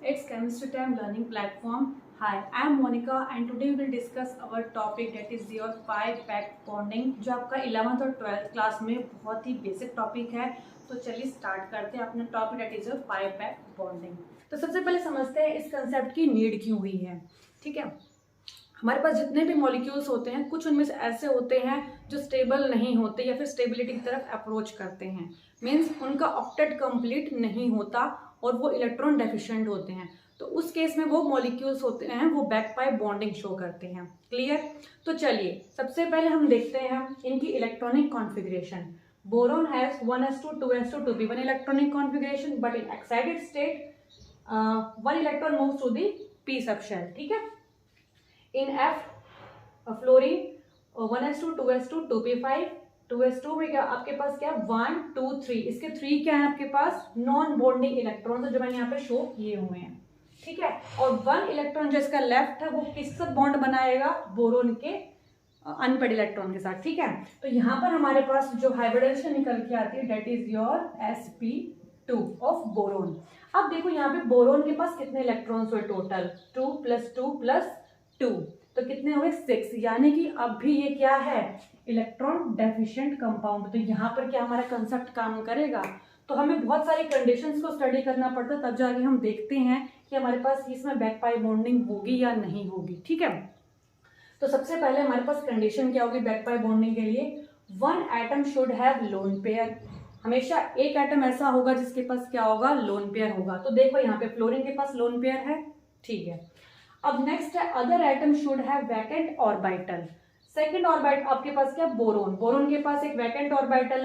it's Chemistry Time Learning Platform. Hi, I am Monica and today we will discuss our topic that is your pi-pack bonding जो आपका 11th और 12th class में बहुत ही basic topic है। तो चलिए start करते हैं अपना topic that is your pi-pack bonding। तो सबसे पहले समझते हैं इस कंसेप्ट की नीड क्यों हुई है। ठीक है, हमारे पास जितने भी मॉलिक्यूल्स होते हैं कुछ उनमें से ऐसे होते हैं जो स्टेबल नहीं होते या फिर स्टेबिलिटी की तरफ अप्रोच करते हैं, मीन्स उनका ऑक्टेट कंप्लीट नहीं होता और वो इलेक्ट्रॉन डेफिशिएंट होते हैं। तो उस केस में वो मॉलिक्यूल्स होते हैं वो बैक पाई बॉन्डिंग शो करते हैं। क्लियर? तो चलिए सबसे पहले हम देखते हैं इनकी electronic configuration. Boron has 1s2 2s2 2p, one electronic configuration, but in excited state one electron moves to the p subshell. ठीक है, इन F fluorine 1s2 2s2 2p5, 2s2 में क्या आपके पास क्या 1 2 3, इसके 3 क्या है आपके पास नॉन बॉन्डिंग इलेक्ट्रॉन जो मैंने यहाँ पे शो किए हुए हैं। ठीक है, और 1 इलेक्ट्रॉन जो इसका लेफ्ट है वो किस साथ बॉन्ड बनाएगा, बोरोन के अनपेड इलेक्ट्रॉन के साथ। ठीक है, तो यहाँ पर हमारे पास जो हाइब्रिडाइजेशन निकल के आती है that is your sp2 of boron. अब देखो यहाँ पे बोरोन के पास कितने इलेक्ट्रॉन्स हुए टोटल, 2 + 2 + 2, तो कितने हुए 6, यानी कि अब भी ये क्या है इलेक्ट्रॉन डेफिशिएंट कंपाउंड। तो यहाँ पर क्या हमारा कंसेप्ट काम करेगा, तो हमें बहुत सारी कंडीशंस को स्टडी करना पड़ता है, तब जाके हम देखते हैं कि हमारे पास इसमें बैक पाई बॉन्डिंग होगी या नहीं होगी। ठीक है, तो सबसे पहले हमारे पास कंडीशन क्या होगी बैक पाई बॉन्डिंग के लिए, 1 atom should have lone pair. हमेशा एक एटम ऐसा होगा जिसके पास क्या होगा, लोन पेयर होगा। तो देखो यहाँ पे फ्लोरीन के पास लोन पेयर है। ठीक है, अब नेक्स्ट है other atom should have vacant orbital. Second orbit आपके पास क्या, बोरोन, बोरोन के पास एक वैकेंट ऑर्बिटल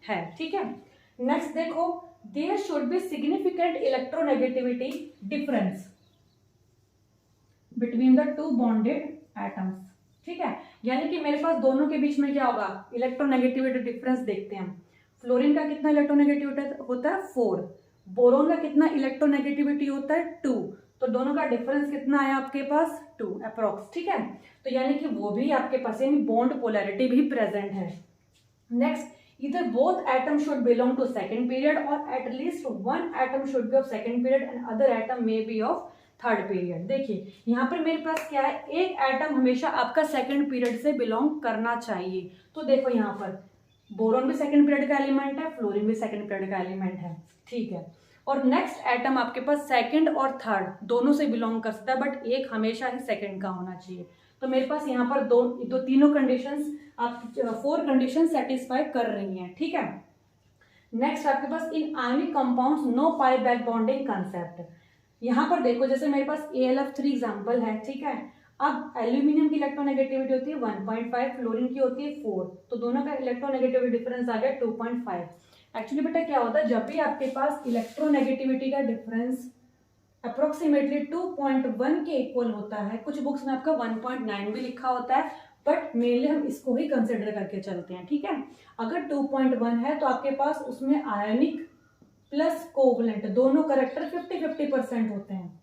है। ठीक है, नेक्स्ट देखो there should be significant electronegativity difference between the two bonded atoms. ठीक है, यानी कि मेरे पास दोनों के बीच में क्या होगा, इलेक्ट्रोनेगेटिविटी डिफरेंस देखते हैं। फ्लोरीन का कितना इलेक्ट्रोनेगेटिविटी होता है 4, बोरोन का कितना इलेक्ट्रोनेगेटिविटी होता है 2, तो दोनों का डिफरेंस कितना आया आपके पास 2 अप्रोक्स। ठीक है, तो यानी कि वो भी आपके पास यानी बॉन्ड पोलैरिटी भी प्रेजेंट है। नेक्स्ट इधर both atom should belong to second period और at least one atom should be of second period and other atom may be of third period. देखिए यहाँ पर मेरे पास क्या है, एक एटम हमेशा आपका सेकंड पीरियड से बिलोंग करना चाहिए। तो देखो यहाँ पर बोरोन भी सेकंड पीरियड का एलिमेंट है, फ्लोरीन भी सेकंड पीरियड का एलिमेंट है। ठीक है, और नेक्स्ट एटम आपके पास सेकंड और थर्ड दोनों से बिलोंग कर सकता है, बट एक हमेशा ही सेकंड का होना चाहिए। तो मेरे पास यहाँ पर दो तीनों कंडीशंस आप 4 कंडीशन सेटिस्फाई कर रही हैं। ठीक है, नेक्स्ट आपके पास इन आयनिक कंपाउंड्स नो पाई बैक बॉन्डिंग कंसेप्ट। यहाँ पर देखो जैसे मेरे पास AlF3 एग्जाम्पल है। ठीक है, अब एल्यूमिनियम की इलेक्ट्रोनेगेटिविटी होती है 1.5, फ्लोरीन की होती है 4, तो दोनों का इलेक्ट्रोनेगेटिविटी डिफरेंस आ गया 2.5। एक्चुअली बेटा क्या होता है, जब भी आपके पास इलेक्ट्रोनेगेटिविटी का डिफरेंस अप्रोक्सीमेटली 2.1 के इक्वल होता है, कुछ बुक्स में आपका 1.9 भी लिखा होता है, बट मेनली हम इसको ही कंसिडर करके चलते हैं। ठीक है, अगर 2.1 है तो आपके पास उसमें आयनिक प्लस कोवलेंट दोनों करेक्टर 50-50% होते हैं,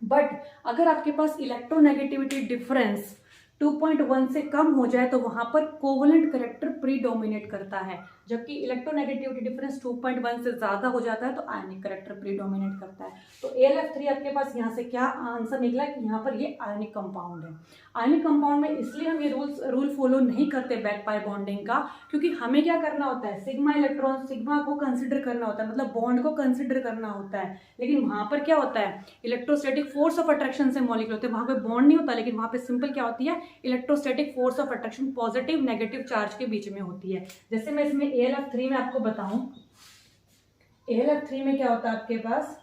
बट अगर आपके पास इलेक्ट्रोनेगेटिविटी डिफरेंस 2.1 से कम हो जाए तो वहां पर कोवलेंट करेक्टर प्रीडोमिनेट करता है, जबकि इलेक्ट्रोनेगेटिविटी डिफरेंस 2.1 से ज्यादा हो जाता है तो आयनिक करेक्टर प्रीडोमिनेट करता है। तो AlF3 आपके पास यहाँ से क्या आंसर निकला कि यहाँ पर ये आयनिक कंपाउंड है। आयनिक कंपाउंड में इसलिए हम ये रूल फॉलो नहीं करते बैक पाई बॉन्डिंग का, क्योंकि हमें क्या करना होता है, सिग्मा इलेक्ट्रॉन सिग्मा को कंसिडर करना होता है, मतलब बॉन्ड को कंसिडर करना होता है। लेकिन वहां पर क्या होता है, इलेक्ट्रोस्टैटिक फोर्स ऑफ अट्रैक्शन से मॉलिक्यूल होते हैं, वहां पे बॉन्ड नहीं होता, लेकिन वहां पे सिंपल क्या होती है, electrostatic force of attraction positive negative charge के बीच में होती है। जैसे मैं इसमें AlF3 में आपको बताऊं, AlF3 में क्या होता है आपके पास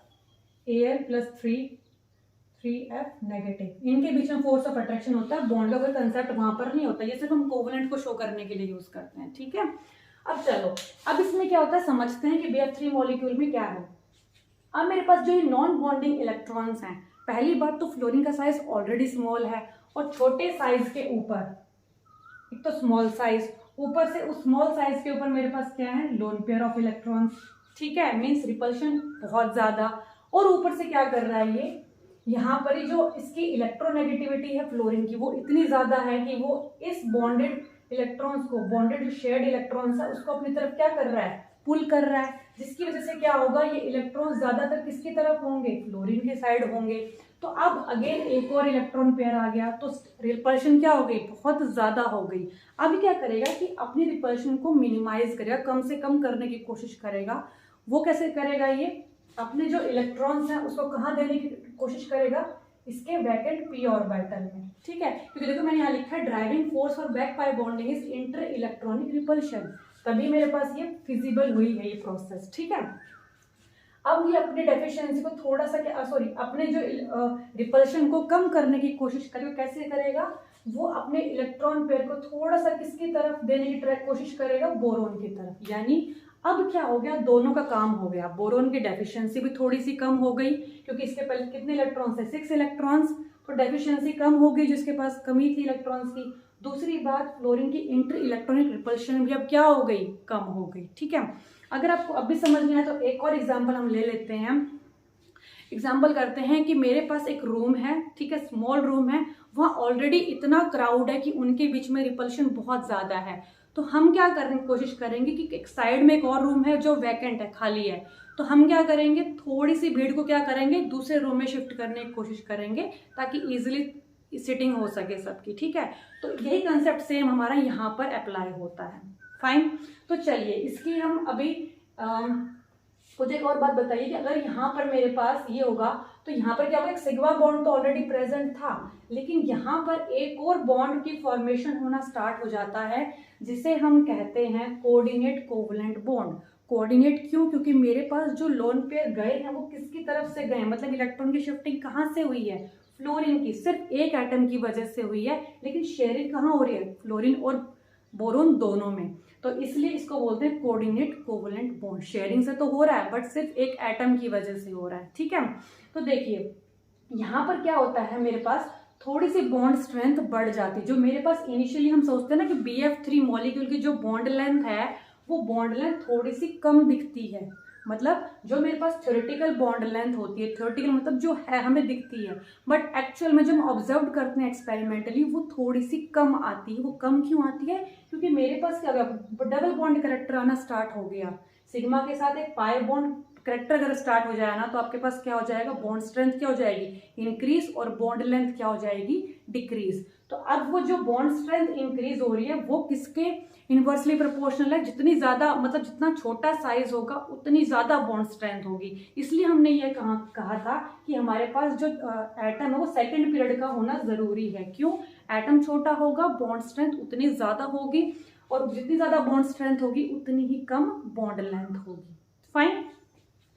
Al + 3F नेगेटिव, इनके बीच में फोर्स ऑफ अट्रैक्शन होता है, बॉन्ड का कोई कंसेप्ट वहां पर नहीं होता, ये सिर्फ हम कोवलेंट को शो करने के लिए यूज करते हैं। ठीक है, अब चलो अब इसमें क्या होता है समझते हैं कि BF3 मॉलिक्यूल में क्या है। अब मेरे पास जो ये नॉन बॉन्डिंग इलेक्ट्रॉन्स हैं, पहली बात तो फ्लोरीन का साइज ऑलरेडी स्मॉल है, और छोटे साइज के ऊपर एक तो स्मॉल साइज, ऊपर से उस स्मॉल साइज के ऊपर मेरे पास क्या है, लोन पेयर ऑफ इलेक्ट्रॉन्स। ठीक है, मीन्स रिपल्शन बहुत ज्यादा, और ऊपर से क्या कर रहा है ये, यहाँ पर ही जो इसकी इलेक्ट्रोनेगेटिविटी है फ्लोरीन की वो इतनी ज्यादा है कि वो इस बॉन्डेड इलेक्ट्रॉन्स को, बॉन्डेड शेयर्ड इलेक्ट्रॉन्स है उसको अपनी तरफ क्या कर रहा है, पुल कर रहा है, जिसकी वजह से क्या होगा, ये इलेक्ट्रॉन ज्यादातर किसकी तरफ होंगे, फ्लोरीन के साइड होंगे। तो अब अगेन एक और इलेक्ट्रॉन पेयर आ गया, तो रिपल्शन क्या हो गई, बहुत ज्यादा हो गई। अब क्या करेगा कि अपनी रिपल्शन को मिनिमाइज करेगा, कम से कम करने की कोशिश करेगा। वो कैसे करेगा, ये अपने जो इलेक्ट्रॉन्स हैं उसको कहाँ देने की कोशिश करेगा, इसके वैकेंट पी ऑर्बिटल में, ठीक है। क्योंकि देखो मैंने यहाँ लिखा है driving force for back pi bonding is inter electronic repulsion, तभी मेरे पास ये फिजिबल हुई है ये प्रोसेस, ठीक है। अब ये अपनी डेफिशिएंसी को थोड़ा सा अपने जो रिपल्शन को कम करने की कोशिश करेगा। कैसे करेगा, वो अपने इलेक्ट्रॉन पेयर को थोड़ा सा किसकी तरफ देने की कोशिश करेगा, बोरोन की तरफ। यानी अब क्या हो गया, दोनों का काम हो गया। बोरोन की डेफिशिएंसी भी थोड़ी सी कम हो गई, क्योंकि इसके पहले कितने इलेक्ट्रॉन्स है, 6 इलेक्ट्रॉन्स, तो डेफिशिएंसी कम हो गई जिसके पास कमी थी इलेक्ट्रॉन्स की। दूसरी बात, फ्लोरीन की इंटर इलेक्ट्रॉनिक रिपल्शन भी अब क्या हो गई, कम हो गई, ठीक है। अगर आपको अब भी समझ में आए तो एक और एग्जाम्पल हम ले लेते हैं। एग्जाम्पल करते हैं कि मेरे पास एक रूम है, ठीक है, स्मॉल रूम है, वहाँ ऑलरेडी इतना क्राउड है कि उनके बीच में रिपल्शन बहुत ज़्यादा है। तो हम क्या करने की कोशिश करेंगे कि एक साइड में एक और रूम है जो वैकेंट है, खाली है, तो हम क्या करेंगे, थोड़ी सी भीड़ को क्या करेंगे, दूसरे रूम में शिफ्ट करने की कोशिश करेंगे ताकि इजिली सिटिंग हो सके सबकी, ठीक है। तो यही कंसेप्ट सेम हमारा यहाँ पर अप्लाई होता है। फाइन, तो चलिए इसकी हम अभी मुझे एक और बात बताइए कि अगर यहाँ पर मेरे पास ये होगा तो यहाँ पर क्या होगा, एक सिग्मा बॉन्ड तो ऑलरेडी प्रेजेंट था, लेकिन यहाँ पर एक और बॉन्ड की फॉर्मेशन होना स्टार्ट हो जाता है, जिसे हम कहते हैं कोऑर्डिनेट कोवलेंट बॉन्ड। कोऑर्डिनेट क्यों, क्योंकि मेरे पास जो लोन पेयर गए हैं वो किसकी तरफ से गए, मतलब इलेक्ट्रॉन की शिफ्टिंग कहाँ से हुई है, फ्लोरीन की, सिर्फ एक एटम की वजह से हुई है, लेकिन शेयरिंग कहाँ हो रही है, फ्लोरीन और बोरोन दोनों में। तो इसलिए इसको बोलते हैं कोऑर्डिनेट कोवलेंट बॉन्ड। शेयरिंग से तो हो रहा है बट सिर्फ एक एटम की वजह से हो रहा है, ठीक है। तो देखिए यहाँ पर क्या होता है, मेरे पास थोड़ी सी बॉन्ड स्ट्रेंथ बढ़ जाती है। जो मेरे पास इनिशियली हम सोचते हैं ना कि BF3 मॉलिक्यूल की जो बॉन्ड लेंथ है वो बॉन्ड लेंथ थोड़ी सी कम दिखती है, मतलब जो मेरे पास थ्योरेटिकल बॉन्ड लेंथ होती है, थ्योरेटिकल मतलब जो है हमें दिखती है, बट एक्चुअल में जो हम ऑब्जर्व करते हैं एक्सपेरिमेंटली वो थोड़ी सी कम आती है। वो कम क्यों आती है, क्योंकि मेरे पास क्या हो गया, डबल बॉन्ड कैरेक्टर आना स्टार्ट हो गया। सिग्मा के साथ एक पाई बॉन्ड कैरेक्टर अगर स्टार्ट हो जाए ना, तो आपके पास क्या हो जाएगा, बॉन्ड स्ट्रेंथ क्या हो जाएगी, इंक्रीज, और बॉन्ड लेंथ क्या हो जाएगी, डिक्रीज। तो अब वो जो बॉन्ड स्ट्रेंथ इंक्रीज हो रही है वो किसके इनवर्सली प्रोपोर्शनल है, जितनी ज्यादा मतलब जितना छोटा साइज होगा उतनी ज्यादा बॉन्ड स्ट्रेंथ होगी। इसलिए हमने ये कहा था कि हमारे पास जो एटम है वो सेकंड पीरियड का होना जरूरी है। क्यों, एटम छोटा होगा बॉन्ड स्ट्रेंथ उतनी ज्यादा होगी, और जितनी ज्यादा बॉन्ड स्ट्रेंथ होगी उतनी ही कम बॉन्ड लेंथ होगी। फाइन,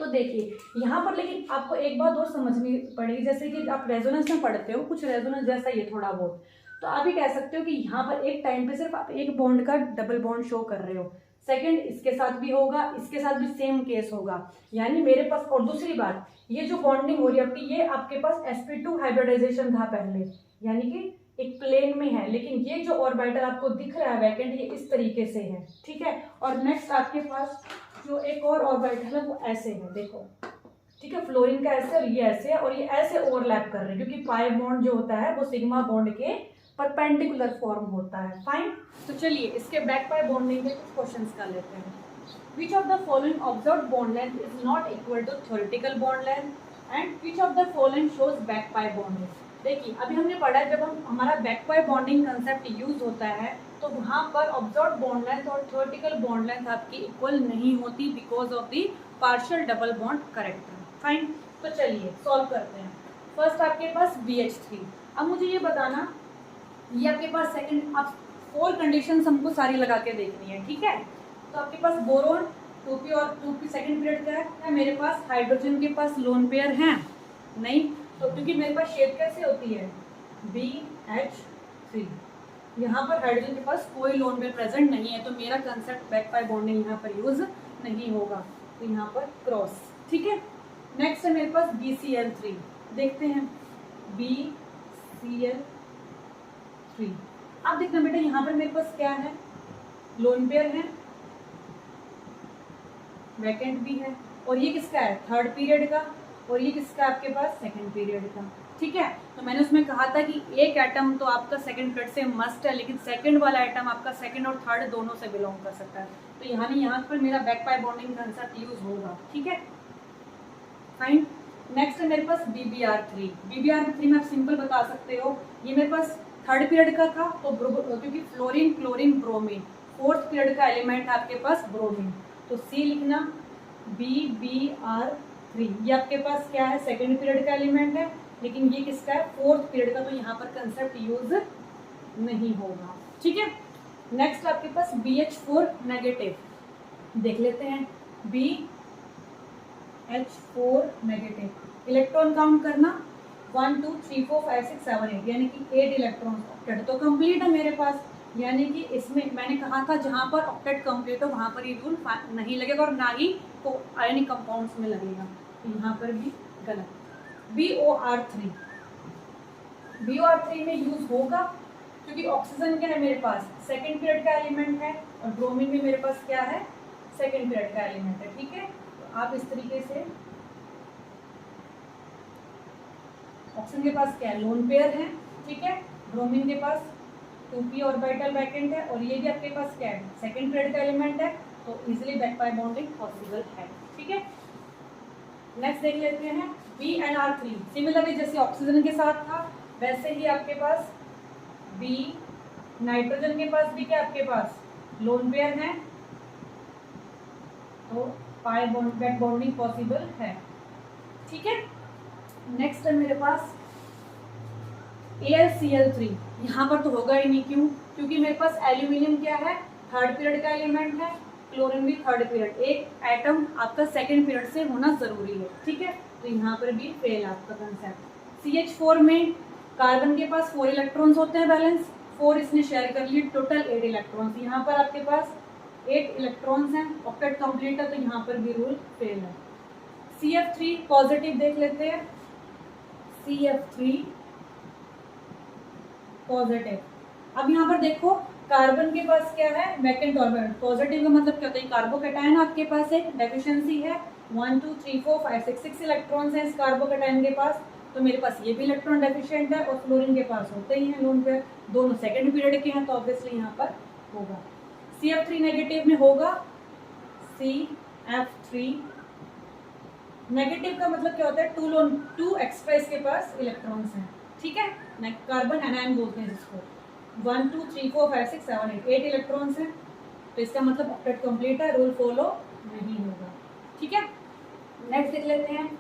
तो देखिए यहाँ पर लेकिन आपको एक बात और समझनी पड़ेगी, जैसे कि आप रेजोनेंस में पढ़ते हो, कुछ रेजोनेंस जैसा ये थोड़ा बहुत, तो आप ही कह सकते हो कि यहाँ पर एक टाइम पे सिर्फ आप एक बॉन्ड का डबल बॉन्ड शो कर रहे हो, सेकंड इसके साथ भी होगा, इसके साथ भी सेम केस होगा। यानी मेरे पास, और दूसरी बात, ये जो बॉन्डिंग हो रही है आपकी, ये आपके पास sp2 हाइब्रिडाइजेशन था पहले, यानी कि एक प्लेन में है, लेकिन ये जो ऑर्बिटल आपको दिख रहा है वैकेंट, ये इस तरीके से है, ठीक है। और नेक्स्ट आपके पास जो एक और ऑर्बिटल है वो ऐसे है, देखो, ठीक है, फ्लोरीन का ऐसे और ये ऐसे है, और ये ऐसे ओवरलैप कर रहे हैं, क्योंकि पाई बॉन्ड जो होता है वो सिग्मा बॉन्ड के परपेंडिकुलर फॉर्म होता है। फाइन, तो चलिए इसके बैक पाई बॉन्डिंग के कुछ क्वेश्चंस कर लेते हैं। Which of the following observed bond length is not equal to theoretical bond length, and which of the following shows back pi bonding? देखिए अभी हमने पढ़ा है, जब हम हमारा back pi bonding concept use होता है तो वहाँ पर ऑब्जर्व्ड बॉन्ड लेंथ और थ्योरेटिकल बॉन्ड लेंथ आपकी इक्वल नहीं होती, because of the partial double bond character. Fine, तो चलिए सॉल्व करते हैं। फर्स्ट आपके पास BH3। अब मुझे ये बताना, ये आपके पास सेकंड, आप 4 कंडीशंस हमको सारी लगा के देखनी है, ठीक है। तो आपके पास बोरोन 2p और 2p सेकंड पीरियड का है, मेरे पास हाइड्रोजन के पास लोन पेयर हैं नहीं, तो क्योंकि मेरे पास शेप कैसे होती है BH3, यहाँ पर हाइड्रोजन के पास कोई लोन पेयर प्रेजेंट नहीं है, तो मेरा कंसेप्ट बैक पाई बॉन्डिंग यहाँ पर यूज नहीं होगा, तो यहाँ पर क्रॉस, ठीक है। नेक्स्ट है मेरे पास BCl3, देखते हैं BCl3। अब देखना बेटा यहाँ पर मेरे पास क्या है, लोन पेयर है, वैकेंट भी है, और ये किसका है, थर्ड पीरियड का, और ये किसका आपके पास सेकंड पीरियड का। ठीक है, तो मैंने उसमें कहा था कि एक एटम तो आपका सेकंड पीरियड से मस्ट है, लेकिन सेकंड वाला एटम आपका सेकंड और थर्ड दोनों से बिलोंग कर सकता है। तो यहाँ पर मेरा back pi bonding concept use होगा। ठीक है, फाइन। नेक्स्ट है मेरे पास BBr3। BBr3 में आप सिंपल बता सकते हो, ये मेरे पास थर्ड पीरियड का था, तो क्योंकि fluorine chlorine bromine fourth period का एलिमेंट है आपके पास ब्रोमीन, तो C लिखना BBr3। ये आपके पास क्या है, सेकेंड पीरियड का एलिमेंट है, लेकिन ये किसका है, फोर्थ पीरियड का, तो यहाँ पर कंसेप्ट यूज नहीं होगा। ठीक है, नेक्स्ट आपके पास BH4 नेगेटिव देख लेते हैं। BH4 नेगेटिव, इलेक्ट्रॉन काउंट करना 1 2 3 4 5 6 7 8, यानी कि 8 इलेक्ट्रॉन। ऑक्टेट तो कंप्लीट है मेरे पास, यानी कि इसमें मैंने कहा था जहाँ पर ऑक्टेट कंप्लीट हो वहाँ पर ये रूल नहीं लगेगा और ना ही तो आयनिक कंपाउंड्स में लगेगा, यहाँ पर भी गलत। BOR3 में यूज होगा क्योंकि ऑक्सीजन क्या है मेरे पास, सेकेंड पीरियड का एलिमेंट है, और ब्रोमीन भी मेरे पास क्या है, सेकेंड पीरियड का एलिमेंट है। ठीक है, तो आप इस तरीके से, ऑक्सीजन के पास क्या है, लोन पेयर है। ठीक है, ब्रोमीन के पास 2p ऑर्बिटल वैकेंट है, और ये भी आपके पास क्या है, सेकेंड पीरियड का एलिमेंट है, तो easily back pi bonding possible है। ठीक है, नेक्स्ट देख लेते हैं BnR3। सिमिलरली जैसे ऑक्सीजन के साथ था वैसे ही आपके पास B, नाइट्रोजन के पास भी क्या आपके पास लोन पेयर है, तो pi bond back bonding possible है। ठीक है, नेक्स्ट है मेरे पास AlCl3। यहाँ पर तो होगा ही नहीं, क्यों, क्योंकि मेरे पास एल्यूमिनियम क्या है, थर्ड पीरियड का एलिमेंट है, क्लोरीन भी थर्ड पीरियड, एक एटम आपका सेकंड पीरियड से होना जरूरी है। ठीक है, तो यहाँ पर भी फेल आपका कंसेप्ट। CH4 में कार्बन के पास 4 इलेक्ट्रॉन्स होते हैं बैलेंस, 4 इसने शेयर कर लिए, टोटल 8 इलेक्ट्रॉन्स। यहाँ पर आपके पास 8 इलेक्ट्रॉन्स हैं, ऑक्टेट कंप्लीट है, तो यहाँ पर भी रूल फेल है। CF3 पॉजिटिव देख लेते हैं, CF3 पॉजिटिव। अब यहाँ पर देखो कार्बन के पास क्या है, वैकेंट ऑर्बिटल। पॉजिटिव का मतलब क्या होता है, कार्बोकैटायन आपके पास एक डेफिशिएंसी है, 1 2 3 4 5 6 6 इलेक्ट्रॉन्स हैं इस कार्बोकैटायन के पास, तो मेरे पास ये भी इलेक्ट्रॉन डेफिशिएंट है, और फ्लोरीन के पास होते ही हैं लोन पेयर, दोनों सेकंड पीरियड के हैं, तो ऑब्वियसली यहाँ पर होगा। CF3 नेगेटिव में होगा CF3 नेगेटिव का मतलब क्या होता है, 2 एक्स्ट्रा इसके पास इलेक्ट्रॉन्स हैं। ठीक है, कार्बन एनायन बोलते हैं जिसको, 1 2 3 4 5 6 7 8 इलेक्ट्रॉन्स हैं, तो इसका मतलब ऑक्टेट कंप्लीट है, रूल फॉलो नहीं होगा। ठीक है, नेक्स्ट देख लेते हैं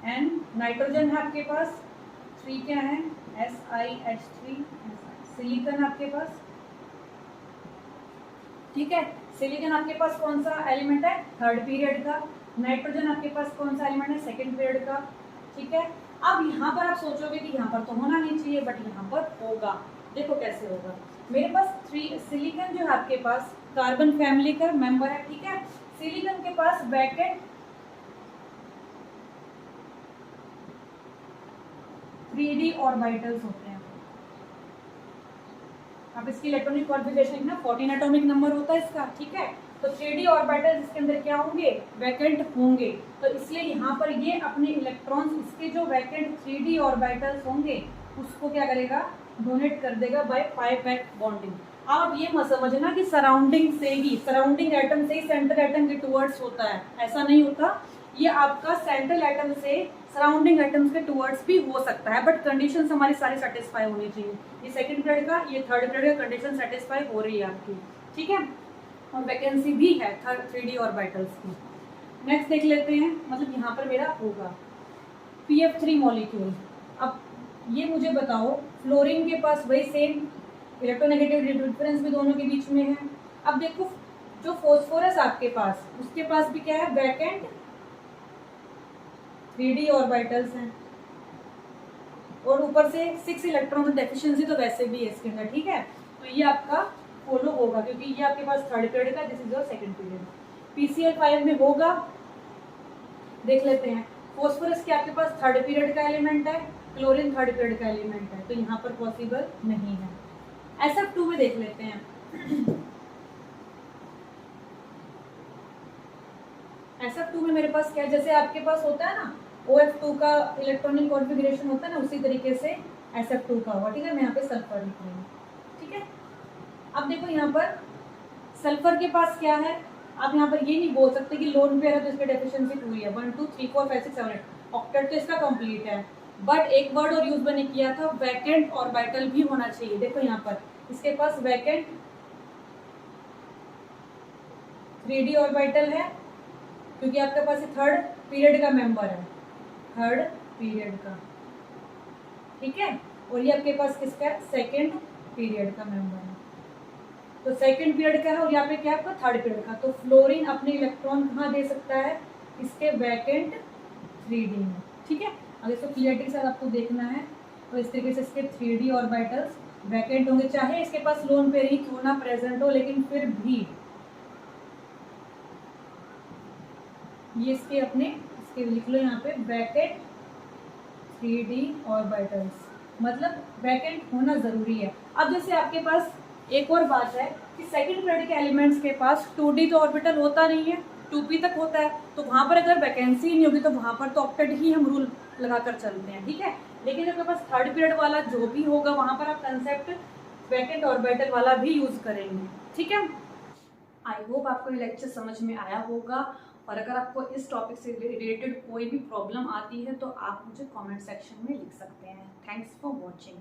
एन, नाइट्रोजन है आपके पास, 3 क्या है, SiH3, सिलिकॉन आपके पास। ठीक है, सिलिकॉन आपके पास कौन सा एलिमेंट है, थर्ड पीरियड का, नाइट्रोजन आपके पास कौन सा एलिमेंट है, सेकंड पीरियड का। ठीक है, अब यहाँ पर आप सोचोगे कि यहाँ पर तो होना नहीं चाहिए, बट यहाँ पर होगा। देखो कैसे होगा, मेरे पास 3 सिलिकॉन जो है आपके पास कार्बन फैमिली का मेंबर है। ठीक है, सिलिकॉन के पास ब्रैकेट 3d ऑर्बिटल्स होते हैं। अब इसकी इलेक्ट्रॉनिक कॉन्फ़िगरेशन ना 14 एटॉमिक नंबर होता है इसका। ठीक है, तो 3d ऑर्बिटल्स इसके अंदर क्या होंगे, वैकेंट होंगे, तो इसलिए यहाँ पर ये अपने इलेक्ट्रॉन्स इसके जो वैकेंट 3d ऑर्बिटल्स होंगे उसको क्या करेगा, डोनेट कर देगा बाय पाई बैक बॉन्डिंग। अब ये मत समझना कि सराउंडिंग से ही, सराउंडिंग एटम से ही सेंट्रल एटम के टुवर्ड्स होता है, ऐसा नहीं होता। ये आपका सेंट्रल एटम से सराउंडिंग एटम्स के टुवर्ड्स भी हो सकता है, बट कंडीशंस हमारी सारी सेटिस्फाई होनी चाहिए। ये सेकंड पीरियड का, ये थर्ड पीरियड का कंडीशन सेटिस्फाई हो रही है आपकी। ठीक है, और वैकेंसी भी है 3d ऑर्बिटल्स की। नेक्स्ट देख लेते हैं, मतलब यहाँ पर मेरा होगा PF3 मॉलिक्यूल। अब ये मुझे बताओ, फ्लोरीन के पास वही सेम इलेक्ट्रोनेगेटिव डिफरेंस भी दोनों के बीच में है। अब देखो जो फॉस्फोरस आपके पास, उसके पास भी क्या है, वैकेंट 3d ऑर्बिटल्स हैं, और ऊपर से 6 इलेक्ट्रॉन डेफिशिएंसी तो वैसे भी है इसके अंदर। ठीक है, तो ये आपका फॉलो होगा क्योंकि ये आपके पास थर्ड पीरियड का, this is your second period. PCl5 में होगा, देख लेते हैं, फॉस्फोरस के आपके पास थर्ड पीरियड का एलिमेंट है, क्लोरीन थर्ड पीरियड का एलिमेंट है, तो यहाँ पर पॉसिबल नहीं है। SF2 में देख लेते हैं, SF2 में मेरे पास क्या है, जैसे आपके पास होता है ना OF2 का इलेक्ट्रॉनिक कॉन्फ़िगरेशन होता है ना, उसी तरीके से SF2 का हुआ। ठीक है, मैं यहाँ पे सल्फर लिख रही हूँ। ठीक है, अब देखो यहाँ पर सल्फर के पास क्या है, आप यहाँ पर ये नहीं बोल सकते कि लोन पेयर है तो इसकी डेफिशिएंसी पूरी है। 1 2 3 4 5 6 7 8 ऑक्टेट तो इसका कंप्लीट है। बट एक वर्ड और यूज मैंने किया था, वैकेंट ऑर्बिटल भी होना चाहिए। देखो यहाँ पर इसके पास वैकेंट 3D ऑर्बिटल है, क्योंकि आपके पास थर्ड पीरियड का मेंबर है, थर्ड पीरियड का। ठीक है, और ये आपके पास किसका है, सेकेंड पीरियड का मेंबर है। तो सेकेंड पीरियड का है और यहाँ पे क्या है आपका थर्ड पीरियड का। तो फ्लोरीन अपने इलेक्ट्रॉन कहाँ दे सकता है, इसके वैकेंट 3D में। ठीक है, अगर इसको क्लियरिटी के साथ आपको देखना है तो इस तरीके से इसके 3D ऑर्बिटल्स वैकेंट होंगे, चाहे इसके पास लोन पेयर ही क्यों ना प्रेजेंट हो, लेकिन फिर भी ये इसके अपने इसके लिख लो यहाँ पे वैकेंट 3D ऑर्बिटल्स, मतलब वैकेंट होना जरूरी है। अब जैसे आपके पास एक और बात है कि सेकंड पीरियड के एलिमेंट्स के पास 2D तो ऑर्बिटल होता नहीं है, 2p तक होता है। तो वहां पर अगर वैकेंसी नहीं होगी तो वहां पर तो ऑक्टेट ही हम रूल लगाकर चलते हैं। ठीक है, लेकिन जब आपके पास थर्ड पीरियड वाला जो भी होगा वहां पर आप कंसेप्ट वैकेंट ऑर्बिटल वाला भी यूज करेंगे। ठीक है, आई होप आपको ये लेक्चर समझ में आया होगा, और अगर आपको इस टॉपिक से रिलेटेड कोई भी प्रॉब्लम आती है तो आप मुझे कमेंट सेक्शन में लिख सकते हैं। Thanks for watching.